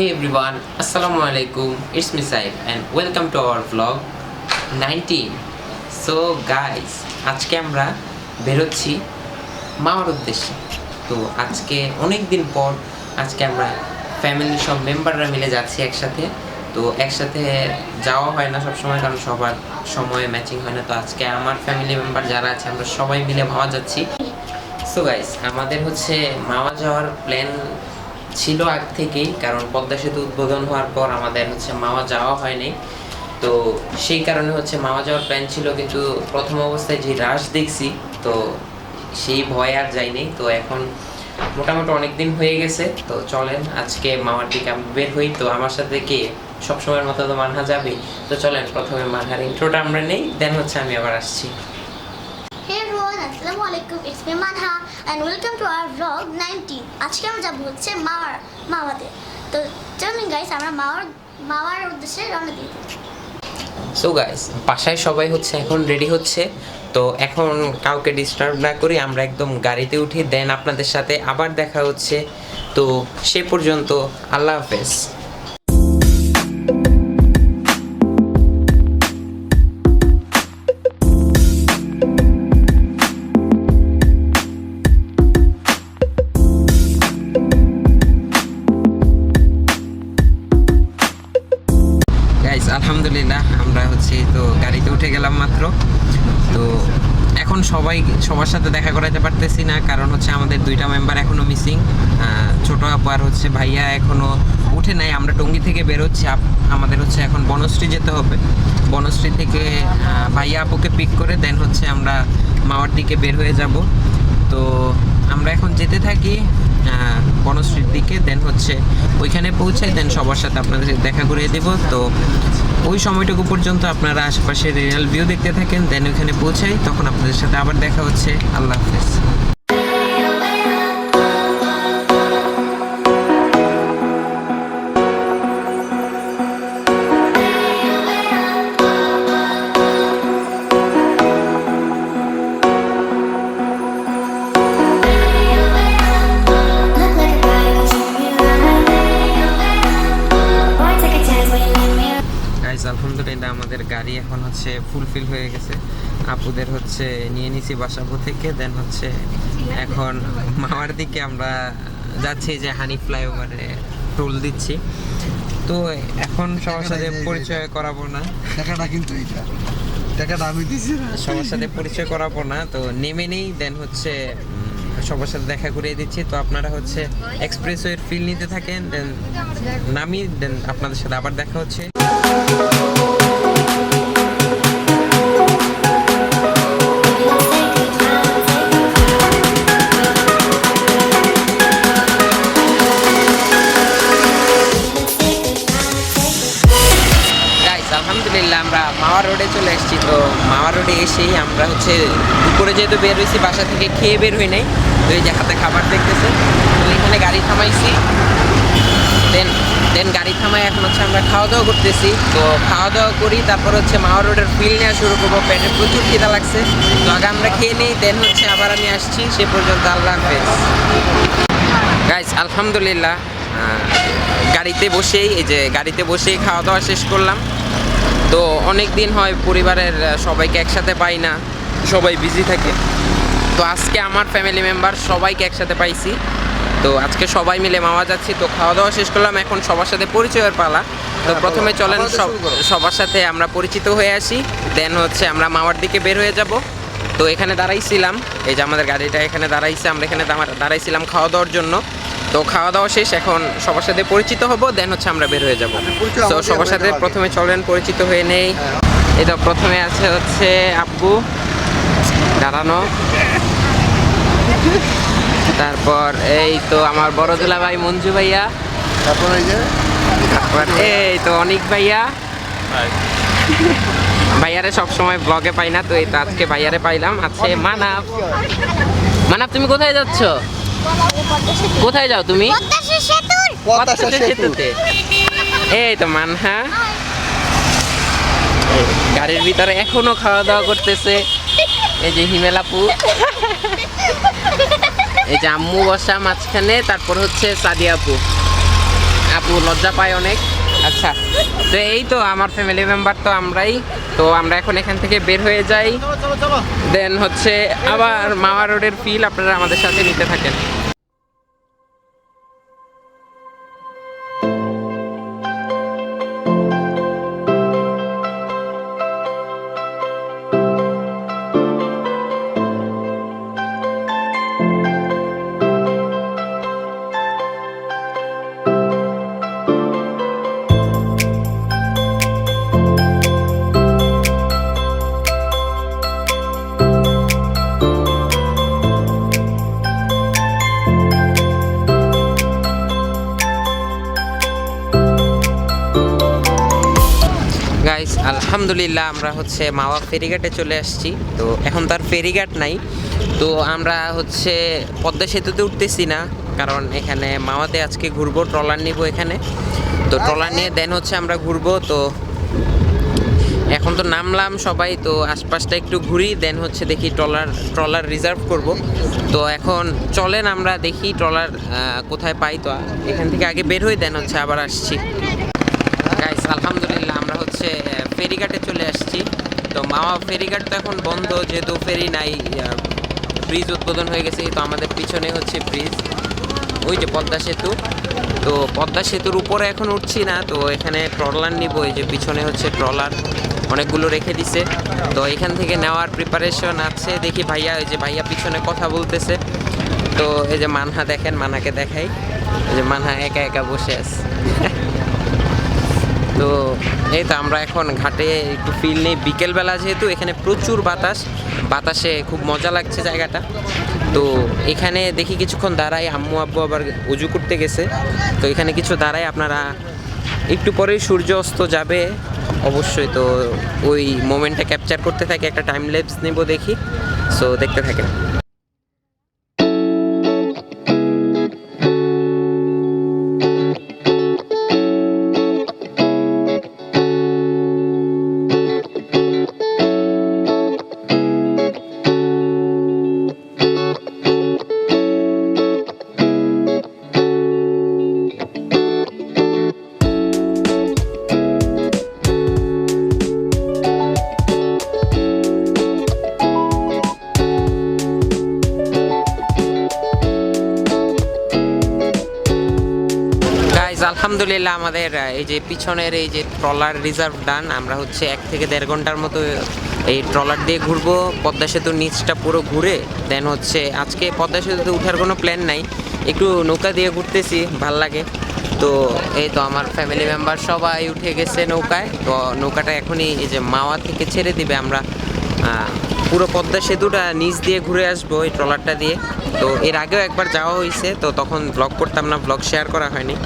Hey everyone, Assalamu alaikum. It's me Saif and welcome to our vlog 19. So guys, আজকে আমরা বেরোচ্ছি মামার উদ্দেশ্যে। তো আজকে অনেক দিন পর আজকে আমরা ফ্যামিলির সব মেম্বাররা মিলে যাচ্ছি একসাথে। তো একসাথে যাওয়া হয় না সবসময়, কারণ সবার সময় ম্যাচিং হয় না। তো আজকে আমার ফ্যামিলি মেম্বার যারা আছে আমরা সবাই মিলে মাওয়া যাচ্ছি। সো গাইস, আমাদের হচ্ছে মাওয়া যাওয়ার প্ল্যান ছিল আগ থেকেই, কারণ পদ্মা সেতু উদ্বোধন হওয়ার পর আমাদের হচ্ছে মাওয়া যাওয়া হয়নি। তো সেই কারণে হচ্ছে মাওয়া যাওয়ার প্ল্যান ছিল, কিন্তু প্রথম অবস্থায় যে রাশ দেখছি তো সেই ভয় আর যায়নি। তো এখন মোটামুটি অনেক দিন হয়ে গেছে। তো চলেন আজকে মাওয়ার দিকে আমরা বের হই। তো আমার সাথে কে সবসময়ের মতো তো মানহা যাবে। তো চলেন প্রথমে মানহার ইন্ট্রোটা আমরা নেই, দেন হচ্ছে আমি আবার আসছি। Hey everyone, Assalamu alaikum. It's me Manha and welcome to our vlog 19. আজকে আমরা যাব হচ্ছে মাওয়াতে। তো চলুন গাইস, আমরা মাওয়ার উদ্দেশ্যে রওনা দিয়ে দিই। সো গাইস, বাসায় সবাই হচ্ছে এখন রেডি হচ্ছে। তো এখন কাউকে ডিস্টার্ব না করি আমরা একদম গাড়িতে উঠি, দেন আপনাদের সাথে আবার দেখা হচ্ছে। তো সে পর্যন্ত আল্লাহ হাফেজ। আলহামদুলিল্লাহ আমরা হচ্ছে তো গাড়িতে উঠে গেলাম মাত্র। তো এখন সবার সাথে দেখা করাতে পারতেছি না, কারণ হচ্ছে আমাদের দুইটা মেম্বার এখনো মিসিং। ছোট আপু আর হচ্ছে ভাইয়া এখনো উঠে নাই। আমরা টঙ্গী থেকে বেরোচ্ছি, আমাদের হচ্ছে এখন বনশ্রী যেতে হবে। বনশ্রী থেকে ভাইয়া আপুকে পিক করে দেন হচ্ছে আমরা মাওয়ার দিকে বের হয়ে যাব। তো আমরা এখন যেতে থাকি বনশ্রীর দিকে, দেন হচ্ছে ওইখানে পৌঁছাই, দেন সবার সাথে আপনাদের দেখা করিয়ে দেব। তো ওই সময়টুকু পর্যন্ত আপনারা আশেপাশে রিয়েল ভিউ দেখতে থাকেন, দেন ওইখানে পৌঁছাই, তখন আপনাদের সাথে আবার দেখা হচ্ছে। আল্লাহ হাফেজ। আলহামদুলিল্লাহ আমাদের গাড়ি এখন হচ্ছে ফুলফিল হয়ে গেছে। আপুদের হচ্ছে নিয়ে নিছি বাসাবো থেকে, দেন হচ্ছে এখন মাওয়ার দিকে আমরা যাচ্ছি, যে হানি ফ্লাইওভারে টোল দিচ্ছি। তো এখন সবার সাথে পরিচয় করাবো না, টাকাটা কিন্তু টাকাটা আমি দিছি না, সবার সাথে পরিচয় করাবো না। তো নেমে নেই, দেন হচ্ছে সবার সাথে দেখা করিয়ে দিচ্ছি। তো আপনারা হচ্ছে এক্সপ্রেসওয়ের ফিল নিতে থাকেন, দেন নামি, দেন আপনাদের সাথে আবার দেখা হচ্ছে। আলহামদুলিল্লাহ আমরা মাওয়া রোডে চলে এসেছি। তো মাওয়া রোডে এসেই আমরা হচ্ছে দুপুরে যেহেতু বের হয়েছি, বাসা থেকে খেয়ে বের হই নাই। তো এই যে হাতে খাবার দেখতেছে, তো এখানে গাড়ি থামাইছি, দেন গাড়ি থামাই এখন হচ্ছে আমরা খাওয়া দাওয়া করতেছি। তো খাওয়া দাওয়া করি, তারপর হচ্ছে মাওয়া রোডের ফিল নেওয়া শুরু করবো। পেটে প্রচুর খিদা লাগছে, তো আগে আমরা খেয়ে নিই, দেন হচ্ছে আবার আমি আসছি। সে পর্যন্ত আল্লাহ হাফেজ। গাইস আলহামদুলিল্লাহ গাড়িতে বসেই খাওয়া দাওয়া শেষ করলাম। তো অনেক দিন হয় পরিবারের সবাইকে একসাথে পাই না, সবাই বিজি থাকে। তো আজকে আমার ফ্যামিলি মেম্বার সবাইকে একসাথে পাইছি। তো আজকে সবাই মিলে মাওয়া যাচ্ছি। তো খাওয়া দাওয়া শেষ করলাম, এখন সবার সাথে পরিচয়ের পালা। তো প্রথমে চলেন সবার সাথে আমরা পরিচিত হয়ে আসি, দেন হচ্ছে আমরা মাওয়ার দিকে বের হয়ে যাব। তো এখানে দাঁড়াইছিলাম, এই যে আমাদের গাড়িটা এখানে দাঁড়াইছে, আমরা এখানে দাঁড়াইছিলাম খাওয়া দাওয়ার জন্য। তো খাওয়া দাওয়া শেষ, এখন সবার সাথে পরিচিত হব, দেন হচ্ছে আমরা বের হয়ে যাব। তো সবার সাথে প্রথমে চলেন পরিচিত হয়ে নেই। এই তো প্রথমে আছে হচ্ছে আব্বু দাঁড়ানো, তারপর এই তো আমার বড় দুলা ভাই মঞ্জু ভাইয়া, তারপর এই তো অনিক ভাইয়া। ভাইয়ারে সবসময় ব্লগে পাই না, তো এই তো আজকে ভাইয়ারে পাইলাম। আছে মানাব, তুমি কোথায় যাচ্ছ? কোথায় যাও তুমি? সেতুতে। এই তো মানহা গাড়ির ভিতরে এখনো খাওয়া দাওয়া করতেছে। এই যে হিমেল আপু, এই যে আম্মু বসা মাঝখানে, তারপর হচ্ছে সাদিয়া আপু। আপু লজ্জা পায় অনেক। আচ্ছা, তো এই তো আমার ফ্যামিলি মেম্বার তো আমরাই, তো আমরা এখন এখান থেকে বের হয়ে যাই, দেন হচ্ছে আবার মাওয়া রোডের ফিল আপনারা আমাদের সাথে নিতে থাকেন। গাইস আলহামদুলিল্লাহ আমরা হচ্ছে মাওয়া ফেরিঘাটে চলে আসছি। তো এখন তার ফেরিঘাট নাই, তো আমরা হচ্ছে পদ্মা সেতুতে উঠতেছি না, কারণ এখানে মাওয়াতে আজকে ঘুরবো, ট্রলার নিব এখানে। তো ট্রলার নিয়ে দেন হচ্ছে আমরা ঘুরবো। তো এখন তো নামলাম সবাই, তো আশপাশটা একটু ঘুরি, দেন হচ্ছে দেখি ট্রলার রিজার্ভ করব। তো এখন চলেন আমরা দেখি ট্রলার কোথায় পাই। তো এখান থেকে আগে বের হই, দেন হচ্ছে আবার আসছি। গাইস আলহামদুলিল্লাহ আমরা হচ্ছে ফেরিঘাটে চলে আসছি। তো মাওয়া ফেরিঘাট তো এখন বন্ধ, যেহেতু ফেরি নাই, ব্রিজ উদ্বোধন হয়ে গেছে। তো আমাদের পিছনে হচ্ছে ব্রিজ, ওই যে পদ্মা সেতু। তো পদ্মা সেতুর উপরে এখন উঠছি না, তো এখানে ট্রলার নিব। এই যে পিছনে হচ্ছে ট্রলার অনেকগুলো রেখে দিছে, তো এখান থেকে নেওয়ার প্রিপারেশন আছে। দেখি ভাইয়া, ওই যে ভাইয়া পিছনে কথা বলতেছে। তো এই যে মানহা দেখেন, মানহাকে দেখাই, এই যে মানহা একা একা বসে আছে। তো এই তো আমরা এখন ঘাটে একটু ফিল নেই, বিকেলবেলা যেহেতু এখানে প্রচুর বাতাসে খুব মজা লাগছে জায়গাটা। তো এখানে দেখি কিছুক্ষণ দাঁড়াই, আম্মু আব্বু আবার উজু করতে গেছে, তো এখানে কিছু দাঁড়াই। আপনারা একটু পরেই সূর্য অস্ত যাবে অবশ্যই, তো ওই মোমেন্টটা ক্যাপচার করতে থাকি, একটা টাইম ল্যাপস নেব দেখি। সো দেখতে থাকেন। আলহামদুলিল্লাহ আমাদের এই যে পিছনের এই যে ট্রলার রিজার্ভ ডান। আমরা হচ্ছে 1 থেকে 1.5 ঘন্টার মতো এই ট্রলার দিয়ে ঘুরবো, পদ্মা সেতুর নিচটা পুরো ঘুরে। দেন হচ্ছে আজকে পদ্মা সেতুতে ওঠার কোনো প্ল্যান নাই, একটু নৌকা দিয়ে ঘুরতেছি, ভাল লাগে। তো এই তো আমার ফ্যামিলি মেম্বার সবাই উঠে গেছে নৌকায়। তো নৌকাটা এখনই এই যে মাওয়া থেকে ছেড়ে দিবে। আমরা পুরো পদ্মা সেতুটা নিচ দিয়ে ঘুরে আসবো এই ট্রলারটা দিয়ে। তো এর আগেও একবার যাওয়া হয়েছে, তো তখন ব্লগ করতাম না, ব্লগ শেয়ার করা হয়নি।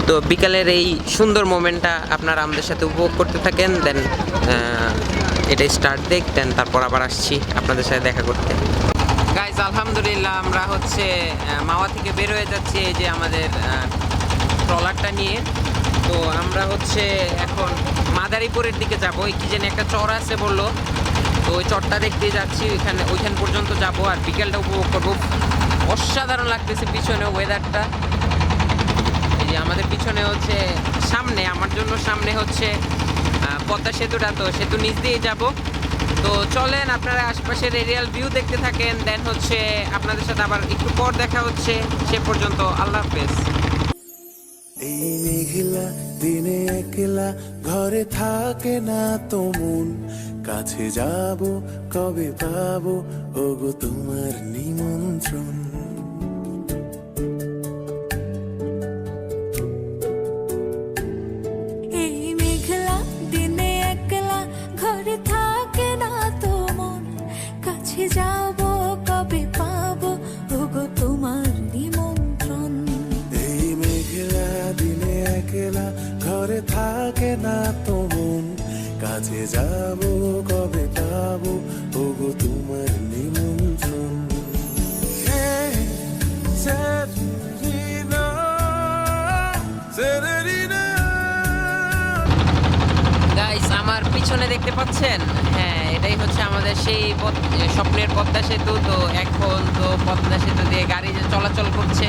তো বিকালের এই সুন্দর মোমেন্টটা আপনারা আমাদের সাথে উপভোগ করতে থাকেন। দেন এটাই স্টার্ট দেখতেন, তারপর আবার আসছি আপনাদের সাথে দেখা করতে। গাইজ আলহামদুলিল্লাহ আমরা হচ্ছে মাওয়া থেকে বের হয়ে যাচ্ছি এই যে আমাদের ট্রলারটা নিয়ে। তো আমরা হচ্ছে এখন মাদারীপুরের দিকে যাবো। কি যেন একটা চর আছে বললো, তো ওই চরটা দেখতেই যাচ্ছি, ওইখান পর্যন্ত যাবো আর বিকেলটা উপভোগ করবো। অসাধারণ লাগতেছে পিছনে ওয়েদারটা। এই যে আমাদের পিছনে হচ্ছে সামনে, আমার জন্য সামনে হচ্ছে পদ্মা সেতুটা, তো সেতু নিচ দিয়ে যাব। তো চলেন আপনারা আশপাশের এরিয়াল ভিউ দেখতে থাকেন, দেন হচ্ছে আপনাদের সাথে আবার একটু পর দেখা হচ্ছে। সে পর্যন্ত আল্লাহ হাফেজ। এই মেঘলা দিনে একলা ঘরে থাকে না তো মন, কাছে যাব কবে পাবো ওগো তোমার নিমন্ত্রণ। এই মেঘলা দিনে একলা ঘরে থাকে না তো মন, কাছে যাব কবে পাবো ওগো তোমার নিমন্ত্রণ। এই মেঘলা দিনে একলা ঘরে থাকে না তো মন, কাছে যাব কবে পাবো ওগো তোমার নিমন্ত্রণ। গাইস আমার আমার পিছনে দেখতে পাচ্ছেন, হ্যাঁ এটাই হচ্ছে আমাদের সেই স্বপ্নের পদ্মা সেতু। তো এখন তো পদ্মা সেতু দিয়ে গাড়ি যে চলাচল করছে।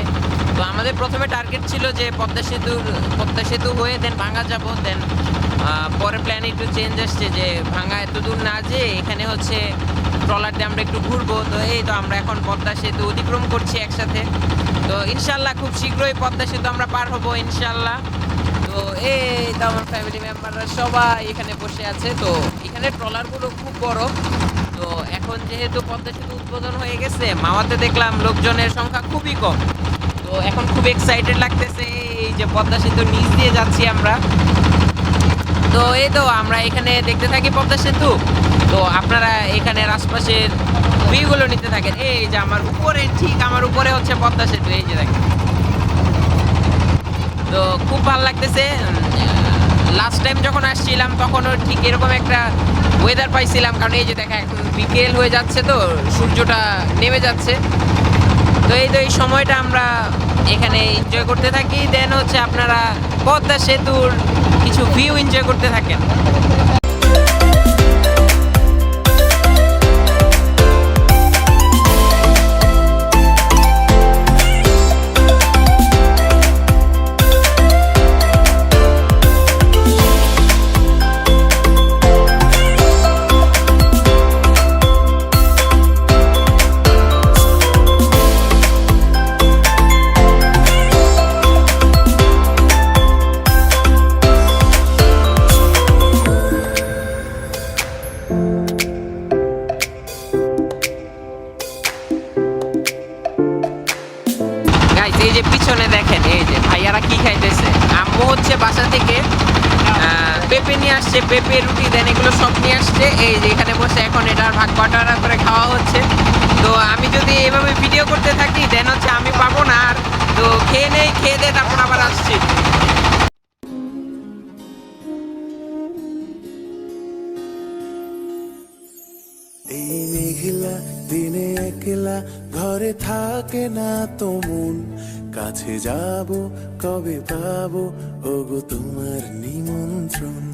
তো আমাদের প্রথমে টার্গেট ছিল যে পদ্মা সেতু হয়ে দেন ভাঙ্গা যাব, দেন পরে প্ল্যান একটু চেঞ্জ আসছে যে ভাঙ্গা এত দূর না যেয়ে এখানে হচ্ছে ট্রলার দিয়ে আমরা একটু ঘুরবো। তো এই তো আমরা এখন পদ্মা সেতু অতিক্রম করছি একসাথে। তো ইনশাল্লাহ খুব শীঘ্রই পদ্মা সেতু আমরা পার হবো ইনশাল্লাহ। তো এই তো আমার ফ্যামিলি মেম্বাররা সবাই এখানে বসে আছে। তো এখানে ট্রলারগুলো খুব বড়। তো এখন যেহেতু পদ্মা সেতু উদ্বোধন হয়ে গেছে, মাওয়াতে দেখলাম লোকজনের সংখ্যা খুবই কম। তো এখন খুব এক্সাইটেড লাগতেছে এই যে পদ্মা সেতুর নিচ দিয়ে যাচ্ছি আমরা। তো এই তো আমরা এখানে দেখতে থাকি পদ্মা সেতু। তো আপনারা এখানে আশপাশের ভিউগুলো নিতে থাকেন। এই যে আমার উপরে, ঠিক আমার উপরে হচ্ছে পদ্মা সেতু, এই যে দেখেন। তো খুব ভালো লাগতেছে। লাস্ট টাইম যখন আসছিলাম তখনও ঠিক এরকম একটা ওয়েদার পাইছিলাম, কারণ এই যে দেখা এখন বিকেল হয়ে যাচ্ছে, তো সূর্যটা নেমে যাচ্ছে। তো এই তো এই সময়টা আমরা এখানে এনজয় করতে থাকি। দেন হচ্ছে আপনারা পদ্মা সেতুর কিছু ভিউ এনজয় করতে থাকেন। গাইস এই যে পিছনে দেখেন, এই যে ভাইয়ারা কি খাইতেছে। আম্মু হচ্ছে বাসা থেকে পেঁপে নিয়ে আসছে, পেঁপে রুটি দেন এগুলো সব নিয়ে আসছে। এই যে এখানে বসে এখন এটার ভাগ বাটোয়ারা করে খাওয়া হচ্ছে। তো আমি যদি এভাবে ভিডিও করতে থাকি দেন হচ্ছে আমি পাবো না আর। তো খেয়ে নেই, খেয়ে দিয়ে তারপর আবার আসছি। এই মেঘলা দিনে একলা ঘরে থাকে না তো মন, কাছে যাব কবে পাবো ওগো তোমার নিমন্ত্রণ।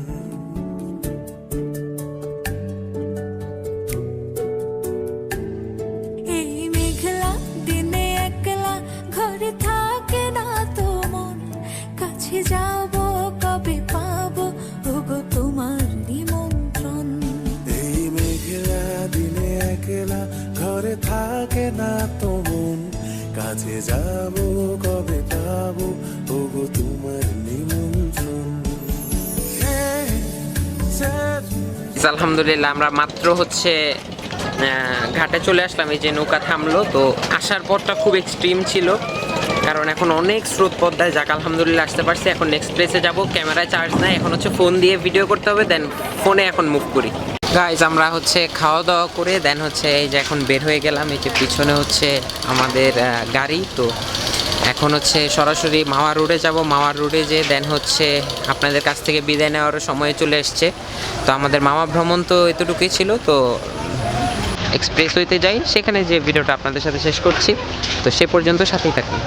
এই মেঘলা দিনে একলা ঘরে থাকে না তো মন, কাছে যাব কবে পাবো ওগো তোমার নিমন্ত্রণ। এই মেঘলা দিনে একলা ঘরে থাকে না তো মন, কাছে যাব কবে পাবো ওগো তোমার নিমন্ত্রণ। আলহামদুলিল্লাহ আমরা মাত্র হচ্ছে ঘাটে চলে আসলাম। এই যে নৌকা থামলো। তো আসার পরটা খুব এক্সট্রিম ছিল, কারণ এখন অনেক স্রোত পদ্মায়, যাক আলহামদুলিল্লাহ আসতে পারছি। এখন নেক্সট প্লেসে যাব, ক্যামেরায় চার্জ নাই, এখন হচ্ছে ফোন দিয়ে ভিডিও করতে হবে, দেন ফোনে এখন মুভ করি। গাইজ আমরা হচ্ছে খাওয়া দাওয়া করে দেন হচ্ছে এই যে এখন বের হয়ে গেলাম। এই যে পিছনে হচ্ছে আমাদের গাড়ি। তো এখন হচ্ছে সরাসরি মাওয়া রোডে যাব। মাওয়া রোডে যে দেন হচ্ছে আপনাদের কাছ থেকে বিদায় নেওয়ার সময় চলে এসছে। তো আমাদের মাওয়া ভ্রমণ তো এতটুকুই ছিল। তো এক্সপ্রেস হইতে যাই, সেখানে যে ভিডিওটা আপনাদের সাথে শেষ করছি। তো সে পর্যন্ত সাথেই থাকুন।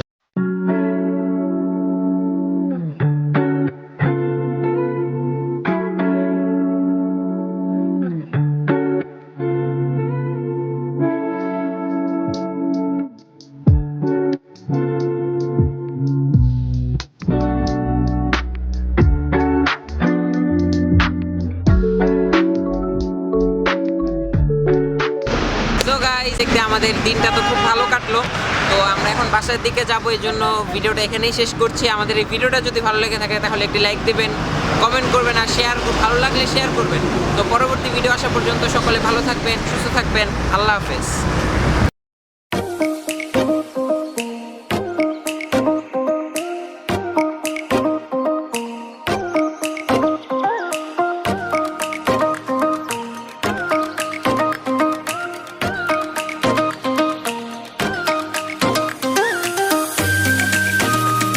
দেখতে আমাদের দিনটা তো খুব ভালো কাটলো। তো আমরা এখন বাসার দিকে যাবো, এই জন্য ভিডিওটা এখানেই শেষ করছি। আমাদের এই ভিডিওটা যদি ভালো লেগে থাকে তাহলে একটি লাইক দিবেন, কমেন্ট করবেন আর শেয়ার, ভালো লাগলে শেয়ার করবেন। তো পরবর্তী ভিডিও আসা পর্যন্ত সকলে ভালো থাকবেন, সুস্থ থাকবেন। আল্লাহ হাফেজ।